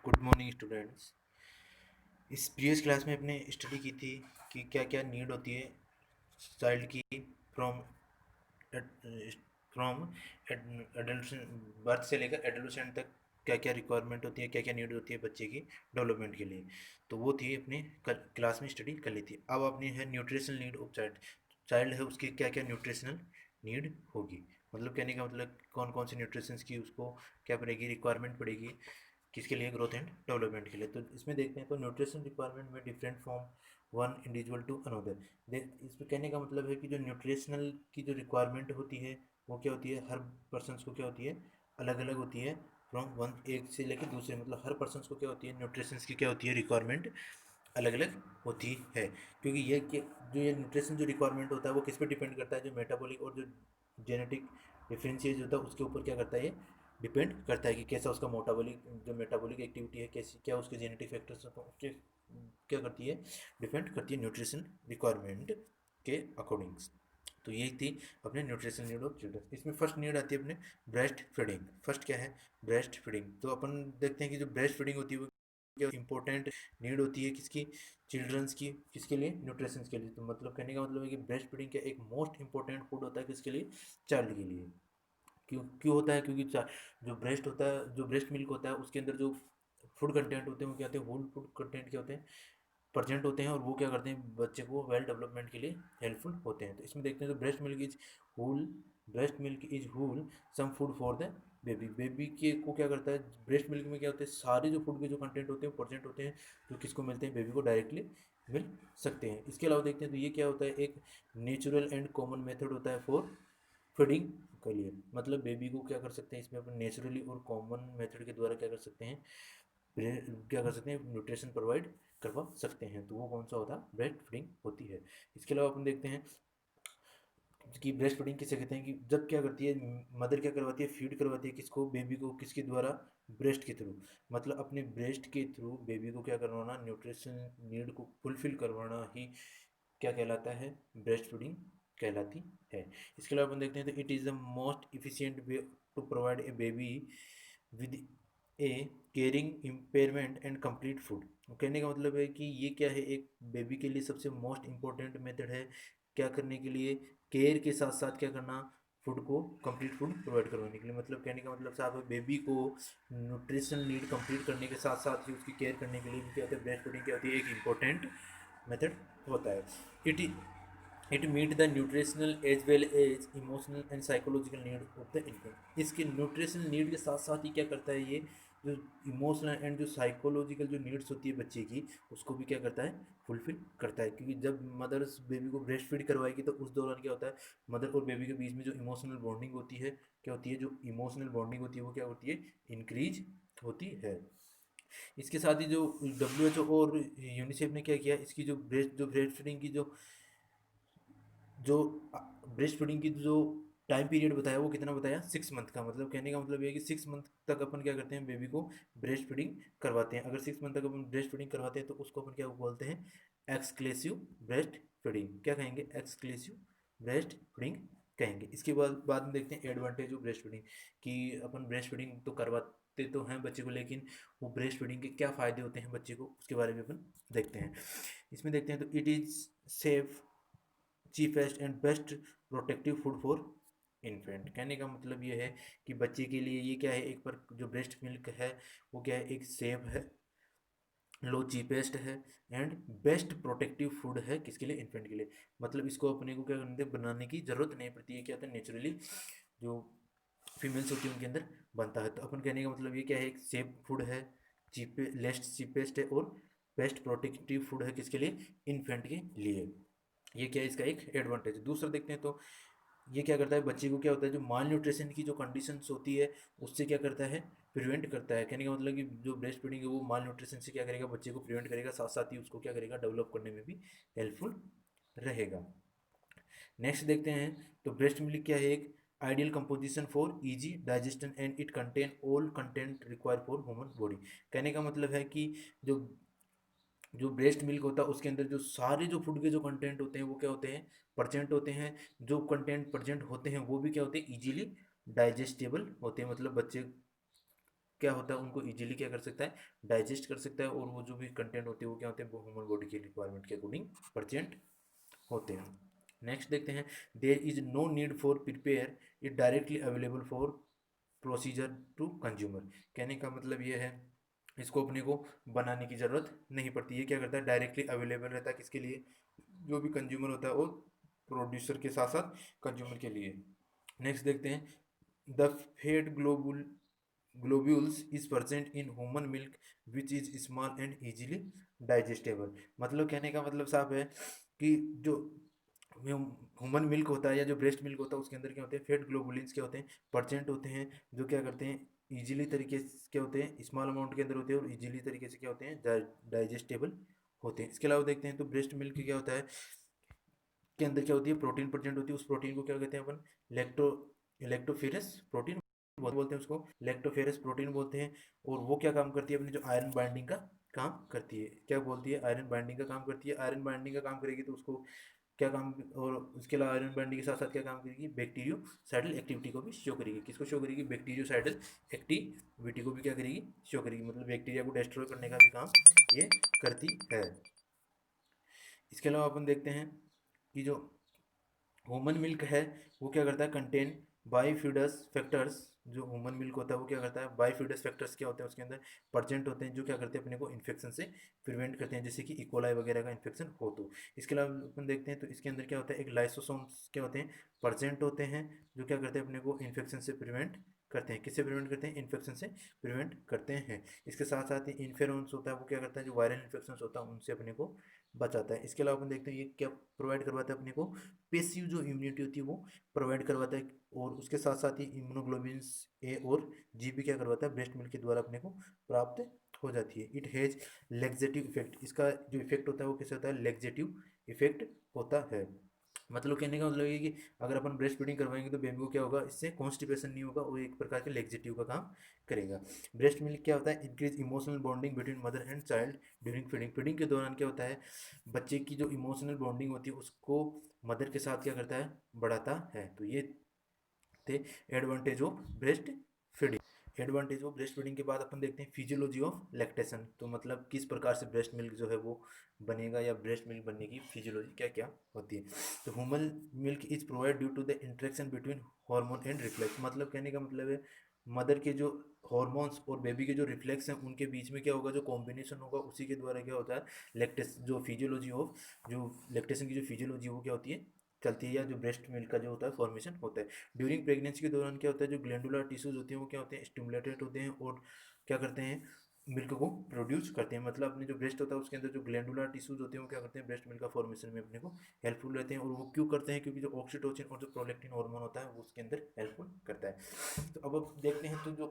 Good morning students. इस previous class में अपने स्टडी की थी कि क्या क्या नीड होती है चाइल्ड की फ्रॉम फ्रॉम एडल्ट बर्थ से लेकर एडोलेसेंट तक। क्या क्या रिक्वायरमेंट होती है, क्या क्या नीड होती है बच्चे की डेवलपमेंट के लिए। तो वो थी अपने क्लास में स्टडी कर ली थी। अब अपनी है nutritional need of child. Child है उसकी क्या क्या न्यूट्रिशनल नीड होगी, मतलब कहने का मतलब कौन कौन से न्यूट्रिशंस की उसको क्या पड़ेगी, रिक्वायरमेंट पड़ेगी किसके लिए, ग्रोथ एंड डेवलपमेंट के लिए। तो इसमें देखते हैं तो न्यूट्रिशन रिक्वायरमेंट में different from one individual to another. इसमें कहने का मतलब है कि जो न्यूट्रिशनल की जो रिक्वायरमेंट होती है वो क्या होती है, हर पर्सन को क्या होती है, अलग अलग होती है। फ्रॉम वन एक से लेकर दूसरे, मतलब हर पर्सन को क्या होती है, न्यूट्रिशंस की क्या होती है, रिक्वायरमेंट अलग अलग होती है। क्योंकि ये जो ये न्यूट्रिशन जो रिक्वायरमेंट होता है वो किस पे डिपेंड करता है, जो मेटाबॉलिक और जो जेनेटिक डिफरेंशिएज होता है उसके ऊपर क्या करता है, ये डिपेंड करता है कि कैसा उसका मोटाबॉलिक जो मेटाबॉलिक एक्टिविटी है, कैसी क्या उसके जेनेटिक फैक्टर्स उसके क्या करती है, डिपेंड करती है न्यूट्रिशन रिक्वायरमेंट के अकॉर्डिंग। तो ये थी अपने न्यूट्रिशन नीड ऑफ चिल्ड्रन। इसमें फर्स्ट नीड आती है अपने ब्रेस्ट फीडिंग। फर्स्ट क्या है, ब्रेस्ट फीडिंग। तो अपन देखते हैं कि जो ब्रेस्ट फीडिंग होती है वो क्या इंपॉर्टेंट नीड होती है किसकी, चिल्ड्रंस की, किसके लिए, न्यूट्रिशन के लिए। तो मतलब कहने का मतलब है कि ब्रेस्ट फीडिंग का एक मोस्ट इंपॉर्टेंट फूड होता है किसके लिए, चाइल्ड के लिए। क्यों क्यों होता है, क्योंकि जो ब्रेस्ट होता है, जो ब्रेस्ट मिल्क होता है उसके अंदर जो फूड कंटेंट होते हैं वो क्या होते हैं, होल फूड कंटेंट क्या होते हैं, प्रेजेंट होते हैं। और वो क्या करते हैं, बच्चे को वेल डेवलपमेंट के लिए हेल्पफुल होते हैं। तो इसमें देखते हैं तो breast milk is whole, breast milk is wholesome food for the baby. Baby के को क्या करता है, ब्रेस्ट मिल्क में क्या होते हैं, सारे जो फूड के जो कंटेंट होते हैं वो प्रेजेंट होते हैं, जो किसको मिलते हैं, बेबी को डायरेक्टली मिल सकते हैं। इसके अलावा देखते हैं तो ये क्या होता है, एक नेचुरल एंड कॉमन मेथड होता है फॉर फीडिंग के लिए। मतलब बेबी को क्या कर सकते हैं इसमें अपन नेचुरली और कॉमन मेथड के द्वारा क्या कर सकते हैं, क्या कर सकते हैं, न्यूट्रिशन प्रोवाइड करवा सकते हैं। तो वो कौन सा होता है, ब्रेस्ट फीडिंग होती है। इसके अलावा अपन देखते हैं कि ब्रेस्ट फीडिंग किसे कहते हैं, कि जब क्या करती है मदर, क्या करवाती है, फीड करवाती है किसको, बेबी को, किसके द्वारा, ब्रेस्ट के थ्रू। मतलब अपने ब्रेस्ट के थ्रू बेबी को क्या करवाना, न्यूट्रिशन नीड को फुलफिल करवाना ही क्या कहलाता है, ब्रेस्ट फीडिंग कहलाती है। इसके अलावा अपन देखते हैं तो it is the most efficient way to provide a baby with a caring impairment and complete food. कहने का मतलब है कि ये क्या है, एक बेबी के लिए सबसे मोस्ट इम्पोर्टेंट मेथड है क्या करने के लिए, केयर के साथ साथ क्या करना, फूड को, कंप्लीट फूड प्रोवाइड करवाने के लिए। मतलब कहने का मतलब साहब बेबी को न्यूट्रिशन नीड कंप्लीट करने के साथ साथ ही उसकी केयर करने के लिए भी क्या होता है, ब्रेस्ट फीडिंग क्या होती है, एक इम्पोर्टेंट मेथड होता है। It it meet the nutritional as well as emotional and psychological need of the infant. इसके न्यूट्रिशनल नीड के साथ साथ ही क्या करता है, ये जो इमोशनल एंड जो साइकोलॉजिकल जो नीड्स होती है बच्चे की, उसको भी क्या करता है, फुलफिल करता है। क्योंकि जब मदर्स बेबी को ब्रेस्ट फीड करवाएगी तो उस दौरान क्या होता है, मदर और बेबी के बीच में जो इमोशनल बॉन्डिंग होती है क्या होती है, जो इमोशनल बॉन्डिंग होती है वो क्या होती है, इंक्रीज होती है। इसके साथ ही जो WHO और यूनिसेफ ने क्या किया, इसकी जो ब्रेस्ट फीडिंग की जो ब्रेस्ट फीडिंग की जो टाइम पीरियड बताया वो कितना बताया, 6 मंथ का। मतलब कहने का मतलब ये है कि 6 मंथ तक अपन क्या करते हैं, बेबी को ब्रेस्ट फीडिंग करवाते हैं। अगर 6 मंथ तक अपन ब्रेस्ट फीडिंग करवाते हैं तो उसको अपन क्या बोलते हैं, एक्सक्लेसिव ब्रेस्ट फीडिंग। क्या कहेंगे, एक्सक्लेसिव ब्रेस्ट फीडिंग कहेंगे। इसके बाद में देखते हैं एडवांटेज ऑफ ब्रेस्ट फीडिंग, कि अपन ब्रेस्ट फीडिंग तो करवाते तो हैं बच्चे को, लेकिन वो ब्रेस्ट फीडिंग के क्या फ़ायदे होते हैं बच्चे को, उसके बारे में अपन देखते हैं। इसमें देखते हैं तो it is safe, cheapest and best protective food for infant. कहने का मतलब ये है कि बच्चे के लिए ये क्या है, एक पर जो ब्रेस्ट मिल्क है वो क्या है, एक सेफ है, लो चीपेस्ट है एंड बेस्ट प्रोटेक्टिव फूड है किसके लिए, इन्फेंट के लिए। मतलब इसको अपने को क्या करने बनाने की जरूरत नहीं पड़ती है, क्या होता है नेचुरली जो फीमेल्स होती है उनके अंदर बनता है। तो अपन कहने का मतलब ये क्या है, एक सेफ फूड है, चीपेस्ट है और बेस्ट प्रोटेक्टिव फूड है किसके लिए, इन्फेंट के लिए। ये क्या है, इसका एक एडवांटेज है। दूसरा देखते हैं तो ये क्या करता है, बच्चे को क्या होता है, जो माल न्यूट्रिशन की जो कंडीशंस होती है उससे क्या करता है, प्रिवेंट करता है। कहने का मतलब कि जो ब्रेस्ट फीडिंग है वो माल न्यूट्रिशन से क्या करेगा, बच्चे को प्रिवेंट करेगा, साथ साथ ही उसको क्या करेगा, डेवलप करने में भी हेल्पफुल रहेगा। नेक्स्ट देखते हैं तो ब्रेस्ट मिल्क क्या है, एक ideal composition for easy digestion and it contain all content required for human body. कहने का मतलब है कि जो जो ब्रेस्ट मिल्क होता है उसके अंदर जो सारे जो फूड के जो कंटेंट होते हैं वो क्या होते हैं, परसेंट होते हैं। जो कंटेंट परसेंट होते हैं वो भी क्या होते हैं, इजीली डाइजेस्टेबल होते हैं। मतलब बच्चे क्या होता है, उनको इजीली क्या कर सकता है, डाइजेस्ट कर सकता है, और वो जो भी कंटेंट होते हैं वो क्या होते हैं, वो ह्यूमन बॉडी की रिक्वायरमेंट के अकॉर्डिंग प्रेजेंट होते हैं। नेक्स्ट देखते हैं, there is no need for prepare it directly available for procedure to consumer. कहने का मतलब ये है, इसको अपने को बनाने की ज़रूरत नहीं पड़ती। ये क्या करता है, डायरेक्टली अवेलेबल रहता है किसके लिए, जो भी कंज्यूमर होता है, और प्रोड्यूसर के साथ साथ कंज्यूमर के लिए। नेक्स्ट देखते हैं, the fat globules is present in human milk which is small and easily digestible. मतलब कहने का मतलब साफ है कि जो ह्यूमन मिल्क होता है या जो ब्रेस्ट मिल्क होता है उसके अंदर क्या होते हैं, फेट ग्लोबुलिन्स क्या होते हैं, परसेंट होते हैं, जो क्या करते हैं, इजीली तरीके से क्या होते हैं, स्मॉल अमाउंट के अंदर होते हैं, और इजीली तरीके से क्या होते हैं, डाइजेस्टेबल होते हैं। इसके अलावा देखते हैं तो ब्रेस्ट मिल्क क्या होता है, के अंदर क्या होती है, प्रोटीन प्रेजेंट होती है। उस प्रोटीन को क्या कहते हैं अपन, लेक्टो लेक्टोफेरस प्रोटीन बोलते हैं उसको, लेक्टोफेरस प्रोटीन बोलते हैं। और वो क्या काम करती है, अपनी जो आयरन बाइंडिंग का काम करती है। क्या बोलती है, आयरन बाइंडिंग का काम करती है। आयरन बाइंडिंग का काम करेगी तो उसको क्या काम, और उसके अलावा आयरन बाइंडिंग के साथ साथ क्या काम करेगी, बैक्टीरियोसाइडल एक्टिविटी को भी शो करेगी। किसको शो करेगी, बैक्टीरियोसाइडल एक्टिविटी को भी क्या करेगी, शो करेगी। मतलब बैक्टीरिया को डिस्ट्रॉय करने का भी काम ये करती है। इसके अलावा अपन देखते हैं कि जो ह्यूमन मिल्क है वो क्या करता है, कंटेन बाइफिडस फैक्टर्स। जो ह्यूमन मिल्क होता है वो क्या करता है, बाइफिडस फैक्टर्स क्या होते हैं उसके अंदर, परसेंट होते हैं, जो क्या करते हैं, अपने को इन्फेक्शन से प्रिवेंट करते हैं, जैसे कि इकोलाई वगैरह का इन्फेक्शन हो तो। इसके अलावा अपन देखते हैं तो इसके अंदर क्या होता है, एक लाइसोसोम्स क्या होते हैं, परसेंट होते हैं, जो क्या करते हैं, अपने को इन्फेक्शन से प्रिवेंट करते हैं। किससे प्रिवेंट करते हैं, इन्फेक्शन से प्रिवेंट करते हैं। इसके साथ साथ ही इन्फेरॉन्स होता है, वो क्या करता है, जो वायरल इन्फेक्शन होता है उनसे अपने को बचाता है। इसके अलावा अपन देखते हैं ये क्या प्रोवाइड करवाता है, अपने को पेसिव जो इम्यूनिटी होती है वो प्रोवाइड करवाता है। और उसके साथ साथ ही इम्यूनोग्लोबिन्स ए और जी भी क्या करवाता है, ब्रेस्ट मिल्क के द्वारा अपने को प्राप्त हो जाती है। It has laxative effect. इसका जो इफेक्ट होता है वो कैसे होता है, लेग्जेटिव इफेक्ट होता है। मतलब कहने का मतलब ये कि अगर अपन ब्रेस्ट फीडिंग करवाएंगे तो बेबी को क्या होगा, इससे कॉन्स्टिपेशन नहीं होगा, वो एक प्रकार के लेग्जेटिव का काम करेगा। ब्रेस्ट मिल्क क्या होता है, increase emotional bonding between mother and child during feeding. Feeding के दौरान क्या होता है, बच्चे की जो इमोशनल बॉन्डिंग होती है उसको मदर के साथ क्या करता है, बढ़ाता है। तो ये थे advantage of breast feeding. Advantage of breast feeding के बाद अपन देखते हैं फिजियोलॉजी ऑफ लैक्टेशन। तो मतलब किस प्रकार से ब्रेस्ट मिल्क जो है वो बनेगा, या ब्रेस्ट मिल्क बनने की फिजियोलॉजी क्या क्या होती है। तो human milk is provide due to the interaction between hormone and reflex. मतलब कहने का मतलब है, मदर के जो हॉर्मोन्स और बेबी के जो रिफ्लेक्स हैं उनके बीच में क्या होगा, जो कॉम्बिनेशन होगा उसी के द्वारा क्या होता है, लैक्टेस जो फिजियोलॉजी ऑफ जो लैक्टेशन की जो फिजियोलॉजी वो क्या होती है, चलती है, या जो ब्रेस्ट मिल्क का जो होता है फॉर्मेशन होता है। ड्यूरिंग प्रेगनेंसी के दौरान क्या होता है, जो ग्लैंडुलर टिश्यूज होते हैं वो क्या होते हैं, स्टिमुलेटेड होते हैं, और क्या करते हैं, मिल्क को प्रोड्यूस करते हैं। मतलब अपने जो ब्रेस्ट होता है उसके अंदर जो ग्लैंडुलर टिश्यूज होते हैं वो क्या करते हैं, ब्रेस्ट मिल्क का फॉर्मेशन में अपने को हेल्पफुल रहते हैं। और वो क्यों करते हैं, क्योंकि जो ऑक्सीटोसिन और जो प्रोलैक्टिन हार्मोन होता है वो उसके अंदर हेल्पफुल करता है। तो अब देखते हैं तो जो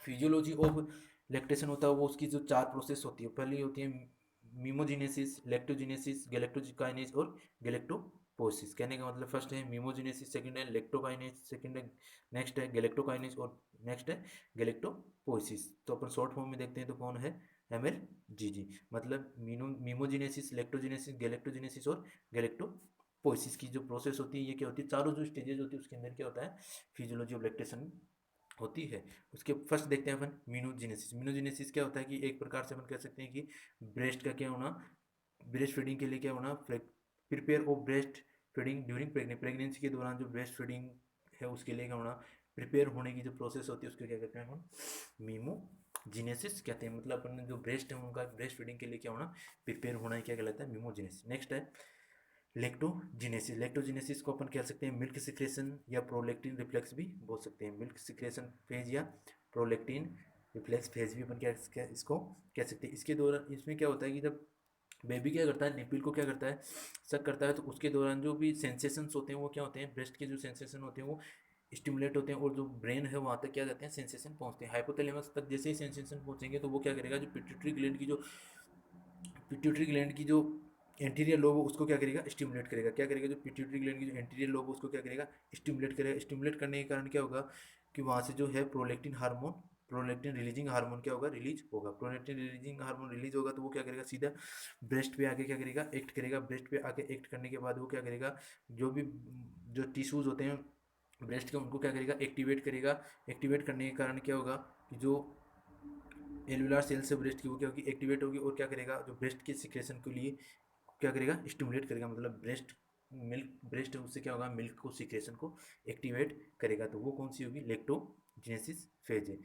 फिजियोलॉजी ऑफ लैक्टेशन होता है वो उसकी जो 4 प्रोसेस होती है। पहली होती है मीमोजेनेसिस, लैक्टोजेनेसिस, गैलेक्टोकाइनेज और गैलेक्टोपोसिस। कहने का मतलब फर्स्ट है मीमोजेनेसिस, सेकंड है लैक्टोकाइनेज, सेकंड है नेक्स्ट है गैलेक्टोकाइनेज, और नेक्स्ट है गैलेक्टोपोसिस। तो अपन शॉर्ट फॉर्म में देखते हैं तो कौन है, MLGG। मतलब मीमोजेनेसिस, लैक्टोजेनेसिस, गैलेक्टोजेनेसिस और गैलेक्टोपोसिस की जो प्रोसेस होती है ये क्या होती है, चारों जो स्टेजेस होती है उसके अंदर क्या होता है, फिजियोलॉजी ऑफ लैक्टेशन होती है। उसके फर्स्ट देखते हैं अपन मीनोजेनेसिस। मीनोजेनेसिस क्या होता है कि एक प्रकार से अपन कह सकते हैं कि ब्रेस्ट का क्या होना, ब्रेस्ट फीडिंग के लिए क्या होना, prepare of breast feeding during pregnancy के दौरान जो ब्रेस्ट फीडिंग है उसके लिए क्या होना, प्रिपेयर होने की जो प्रोसेस होती है उसको क्या कहते हैं हम, मीमोजेनेसिस कहते हैं। मतलब अपन जो ब्रेस्ट है उनका ब्रेस्ट फीडिंग के लिए क्या होना, प्रिपेयर होना ही क्या कहलाता है, मीमोजेनेसिस। नेक्स्ट है लेक्टोजेनेसिस। लेक्टोजेनेसिस को अपन कह सकते हैं मिल्क सिक्रेशन या प्रोलैक्टिन रिफ्लेक्स भी बोल सकते हैं। मिल्क सिक्रेशन फेज या प्रोलैक्टिन रिफ्लेक्स फेज भी अपन क्या इसको कह सकते हैं। इसके दौरान इसमें क्या होता है कि जब बेबी क्या करता है, निपिल को क्या करता है, सक करता है, तो उसके दौरान जो भी सेंसेशंस होते हैं वो क्या होते हैं, ब्रेस्ट के जो सेंसेशन होते हैं वो स्टिमुलेट होते हैं, और जो ब्रेन है वहाँ तक क्या जाते हैं, सेंसेशन पहुँचते हैं। हाइपोथैलेमस तक जैसे ही सेंसेशन पहुँचेंगे तो वो क्या करेगा, जो पिट्यूटरी ग्लैंड की जो एंटीरियर लोब उसको क्या करेगा, स्टिमुलेट करेगा। क्या करेगा, जो पिट्यूटरी ग्लैंड की जो एंटीरियर लोब उसको क्या करेगा, स्टिमुलेट करेगा। स्टिमुलेट करने के कारण क्या होगा कि वहाँ से जो है prolactin hormone, prolactin releasing hormone क्या होगा, रिलीज होगा। प्रोलैक्टिन रिलीजिंग हार्मोन रिलीज होगा तो वो क्या करेगा, सीधा ब्रेस्ट पे आके क्या करेगा, एक्ट करेगा। ब्रेस्ट पे आके एक्ट करने के बाद वो क्या करेगा, जो भी जो टिश्यूज होते हैं ब्रेस्ट के उनको क्या करेगा, एक्टिवेट करेगा। एक्टिवेट करने के कारण क्या होगा कि जो एलुलर सेल से ब्रेस्ट की वो क्या होगी, एक्टिवेट होगी और क्या करेगा, जो ब्रेस्ट के सिक्रेशन के लिए क्या करेगा, स्टिमुलेट करेगा, मतलब ब्रेस्ट मिल्क, ब्रेस्ट उससे क्या होगा, मिल्क को सिक्रेशन को एक्टिवेट करेगा। तो वो कौन सी होगी, लेक्टोजेनेसिस फेज है।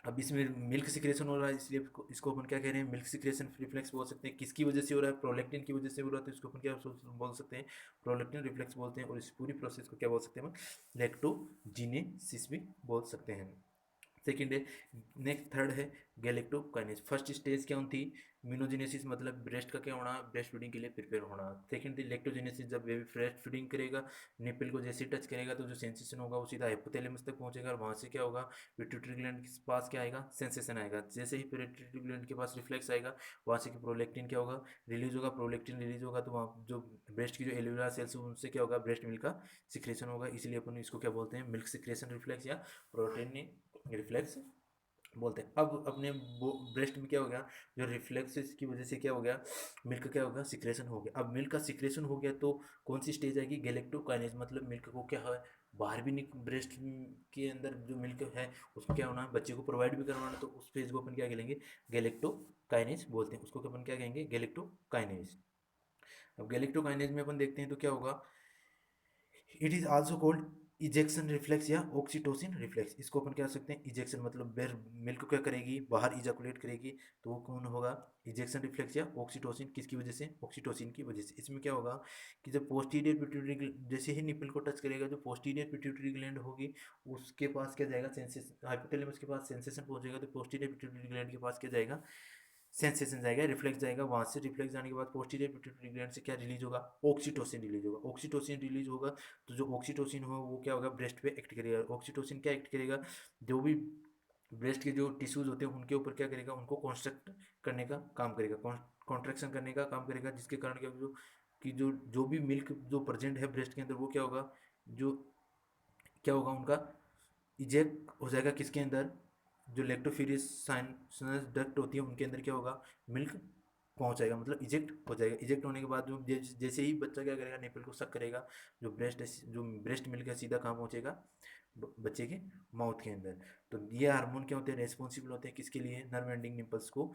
अब इसमें मिल्क सिक्रेशन हो रहा है, इसलिए इसको अपन क्या कह रहे हैं, मिल्क सिक्रेशन रिफ्लेक्स बोल सकते हैं। किसकी वजह से हो रहा है, प्रोलैक्टिन की वजह से हो रहा है, तो इसको अपन क्या बोल सकते हैं, प्रोलैक्टिन रिफ्लेक्स बोलते हैं। और इस पूरी प्रोसेस को क्या बोल सकते हैं, लैक्टोजिनेसिस भी बोल सकते हैं। सेकेंड है, नेक्स्ट थर्ड है गैलेक्टोकाइनेज। फर्स्ट स्टेज क्या होती, मिनोजेनेसिस, मतलब ब्रेस्ट का क्या होना, ब्रेस्ट फीडिंग के लिए प्रिपेयर होना। सेकेंड थी लैक्टोजेनेसिस, जब बेबी ब्रेस्ट फीडिंग करेगा, निपल को जैसे टच करेगा तो जो सेंसेशन होगा वो सीधा हाइपोथैलेमस तक पहुंचेगा, और वहाँ से क्या होगा, पिट्यूटरी ग्लैंड के पास क्या आएगा, सेंसेशन आएगा। जैसे ही पिट्यूटरी ग्लैंड के पास रिफ्लेक्स आएगा, वहाँ से प्रोलैक्टिन क्या होगा, रिलीज होगा। प्रोलैक्टिन रिलीज होगा तो वहाँ जो ब्रेस्ट की जो एलुलर सेल्स उनसे क्या होगा, ब्रेस्ट मिल्क का सिक्रेशन होगा। इसलिए अपन इसको क्या बोलते हैं, मिल्क सिक्रेशन रिफ्लेक्स या प्रोटीन रिफ्लेक्स बोलते हैं। अब अपने ब्रेस्ट में क्या हो गया, जो रिफ्लेक्सेस की वजह से क्या हो गया, मिल्क क्या होगा, सिक्रेशन हो गया। अब मिल्क का सिक्रेशन हो गया तो कौन सी स्टेज आएगी, गैलेक्टोकाइनेज, मतलब मिल्क को क्या है, बाहर भी ब्रेस्ट के अंदर जो मिल्क है उसको क्या होना है, बच्चे को प्रोवाइड भी करवाना, तो उस फेज को अपन क्या कहेंगे, गैलेक्टोकाइनेज बोलते हैं। उसको अपन क्या कहेंगे, गैलेक्टोकाइनेज। अब गैलेक्टोकाइनेज में अपन देखते हैं तो क्या होगा, it is also called ejection reflex या ऑक्सीटोसिन रिफ्लेक्स। इसको अपन क्या सकते हैं, इजेक्शन मतलब बेर मिल्क क्या करेगी, बाहर इजाकुलेट करेगी, तो वो कौन होगा, इजेक्शन रिफ्लेक्स या ऑक्सीटोसिन। किसकी वजह से, ऑक्सीटोसिन की वजह से। इसमें क्या होगा कि जब पोस्टीरियर पिट्यूटरी, जैसे ही निपल को टच करेगा, जो पोस्टीरियर पिट्यूटरी ग्लैंड होगी उसके पास क्या जाएगा, सेंसेशन, हाइपोथैलेमस के पास सेंसेशन पहुंचेगा, तो पोस्टीरियर पिट्यूटरी ग्लैंड के पास क्या जाएगा, सेंसेशन जाएगा, रिफ्लेक्स जाएगा। वहाँ से रिफ्लेक्स जाने के बाद पोस्टीरियर पिट्यूटरी ग्लैंड से क्या रिलीज होगा, ऑक्सीटोसिन रिलीज होगा। ऑक्सीटोसिन रिलीज होगा तो जो ऑक्सीटोसिन हो वो क्या होगा, ब्रेस्ट पे एक्ट करेगा। ऑक्सीटोसिन क्या एक्ट करेगा, जो भी ब्रेस्ट के जो टिश्यूज होते हैं उनके ऊपर क्या करेगा, उनको कॉन्स्ट्रक्ट करने का काम करेगा, कॉन्ट्रेक्शन करने का काम करेगा, जिसके कारण क्या जो कि जो भी मिल्क जो प्रेजेंट है ब्रेस्ट के अंदर वो क्या होगा, जो क्या होगा उनका इजेक्ट हो जाएगा, किसके अंदर, जो लेक्टोफिरिस साइनस डक्ट होती है उनके अंदर क्या होगा, मिल्क पहुंच जाएगा, मतलब इजेक्ट हो जाएगा। इजेक्ट होने के बाद जो जैसे ही बच्चा क्या करेगा, निपल को सक करेगा, जो ब्रेस्ट मिल्क है सीधा कहाँ पहुंचेगा, बच्चे के माउथ के अंदर। तो ये हार्मोन क्या होते हैं, रेस्पॉन्सिबल होते हैं किसके लिए, नर्व एंडिंग निपल्स को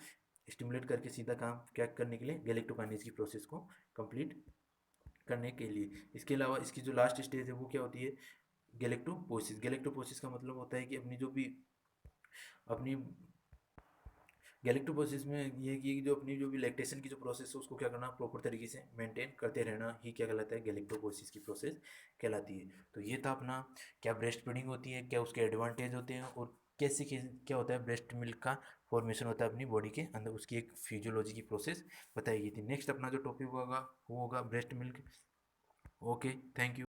स्टिमुलेट करके सीधा काम क्या करने के लिए, गैलेक्टोकाइनेज की प्रोसेस को कंप्लीट करने के लिए। इसके अलावा इसकी जो लास्ट स्टेज है वो क्या होती है, गैलेक्टोपोसिस। गैलेक्टोपोसिस का मतलब होता है कि अपनी जो भी अपनी गैलेक्टोपोसिस में ये है कि जो अपनी जो भी लैक्टेशन की जो प्रोसेस है उसको क्या करना, प्रॉपर तरीके से मेंटेन करते रहना ही क्या कहलाता है, गैलेक्टोपोसिस की प्रोसेस कहलाती है। तो ये था अपना, क्या ब्रेस्ट फीडिंग होती है, क्या उसके एडवांटेज होते हैं, और कैसे क्या होता है ब्रेस्ट मिल्क का फॉर्मेशन होता है अपनी बॉडी के अंदर, उसकी एक फिजियोलॉजी की प्रोसेस बताई गई थी। नेक्स्ट अपना जो टॉपिक होगा वो होगा breast milk. Okay, thank you.